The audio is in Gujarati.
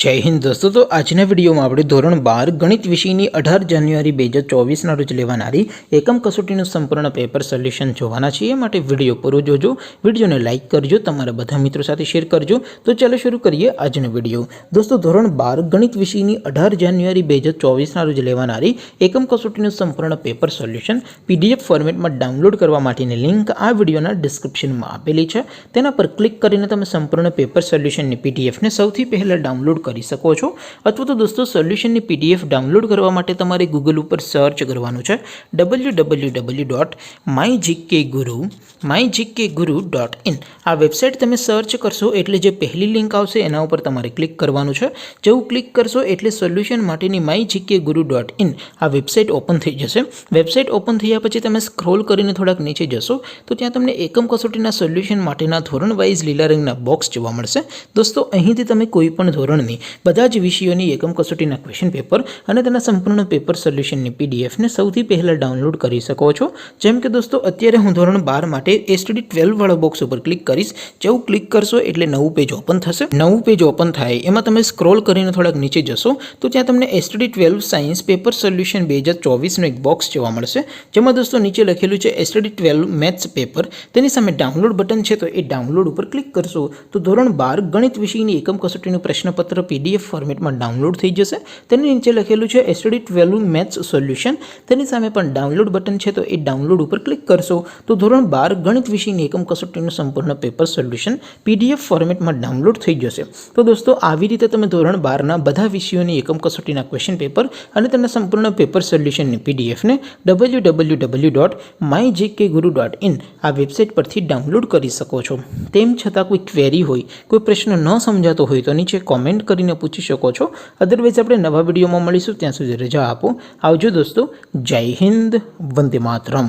जय हिंद दोस्तों। तो आजना विडियो में આપણે ધોરણ 12 ગણિત વિષયની 18 જાન્યુઆરી 2024 ના રોજ લેવાનારી એકમ કસોટીનું સંપૂર્ણ પેપર સોલ્યુશન જોવાના છીએ। માટે વિડિયો પૂરો જોજો, વિડિયોને લાઈક કરજો, તમારા બધા મિત્રો સાથે શેર કરજો। તો ચાલો શરૂ કરીએ આજનો વિડિયો। દોસ્તો ધોરણ 12 ગણિત વિષયની 18 જાન્યુઆરી 2024 ના રોજ લેવાનારી એકમ કસોટીનું સંપૂર્ણ પેપર સોલ્યુશન પીડીએફ ફોર્મેટમાં ડાઉનલોડ કરવા માટેની લિંક આ વિડિયોના ડિસ્ક્રિપ્શનમાં આપેલી છે। તેના પર ક્લિક કરીને તમે સંપૂર્ણ પેપર સોલ્યુશનની પીડીએફને સૌથી પહેલા ડાઉનલોડ કરી શકો છો। અથવા તો દોસ્તો સોલ્યુશનની પીડીએફ ડાઉનલોડ કરવા માટે તમારે ગૂગલ ઉપર સર્ચ કરવાનું છે www.mygkguru.in। આ વેબસાઇટ તમે સર્ચ કરશો એટલે જે પહેલી લિંક આવશે એના ઉપર તમારે ક્લિક કરવાનું છે। જેવું ક્લિક કરશો એટલે સોલ્યુશન માટેની mygkguru.in આ વેબસાઇટ ઓપન થઈ જશે। વેબસાઇટ ઓપન થયા પછી તમે સ્ક્રોલ કરીને થોડાક નીચે જશો તો ત્યાં તમને એકમ કસોટીના સોલ્યુશન માટેના ધોરણ વાઇઝ લીલા રંગના બોક્સ જોવા મળશે। દોસ્તો અહીંથી તમે કોઈ પણ ધોરણની બધા જ વિષયોની એકમ કસોટીના ક્વેશ્ચન પેપર અને તેના સંપૂર્ણ પેપર સોલ્યુશનની પીડીએફને સૌથી પહેલાં ડાઉનલોડ કરી શકો છો। જેમ કે દોસ્તો અત્યારે હું ધોરણ 12 માટે એસટીડી 12 વાળા બોક્સ ઉપર ક્લિક કરીશ। જેવું ક્લિક કરશો એટલે નવું પેજ ઓપન થશે। નવું પેજ ઓપન થાય એમાં તમે સ્ક્રોલ કરીને થોડાક નીચે જશો તો ત્યાં તમને એસટીડી 12 સાયન્સ પેપર સોલ્યુશન 2024નું એક બોક્સ જોવા મળશે। જેમાં દોસ્તો નીચે લખેલું છે એસટીડી 12 મેથ્સ પેપર, તેની સામે ડાઉનલોડ બટન છે તો એ ડાઉનલોડ ઉપર ક્લિક કરશો તો ધોરણ 12 ગણિત વિષયની એકમ કસોટીનું પ્રશ્નપત્ર પીડીએફ ફોર્મેટમાં ડાઉનલોડ થઈ જશે। તેની નીચે લખેલું છે એસટીડી 12 મેથ્સ સોલ્યુશન, તેની સામે પણ ડાઉનલોડ બટન છે તો એ ડાઉનલોડ ઉપર ક્લિક કરશો તો ધોરણ 12 ગણિત વિષયની એકમ કસોટીનું સંપૂર્ણ પેપર સોલ્યુશન પીડીએફ ફોર્મેટમાં ડાઉનલોડ થઈ જશે। તો દોસ્તો આવી રીતે તમે ધોરણ 12ના બધા વિષયોની એકમ કસોટીના ક્વેશ્ચન પેપર અને તેના સંપૂર્ણ પેપર સોલ્યુશનની પીડીએફને www.mygkguru.in આ વેબસાઇટ પરથી ડાઉનલોડ કરી શકો છો। તેમ છતાં કોઈ ક્વેરી હોય, કોઈ પ્રશ્ન ન સમજાતો હોય તો નીચે કોમેન્ટ કરીને પૂછી શકો છો। અદરવાઇઝ આપણે નવા વિડીયોમાં મળીશું, ત્યાં સુધી રજા આપો। આવજો દોસ્તો, જય હિન્દ, વંદે માતરમ।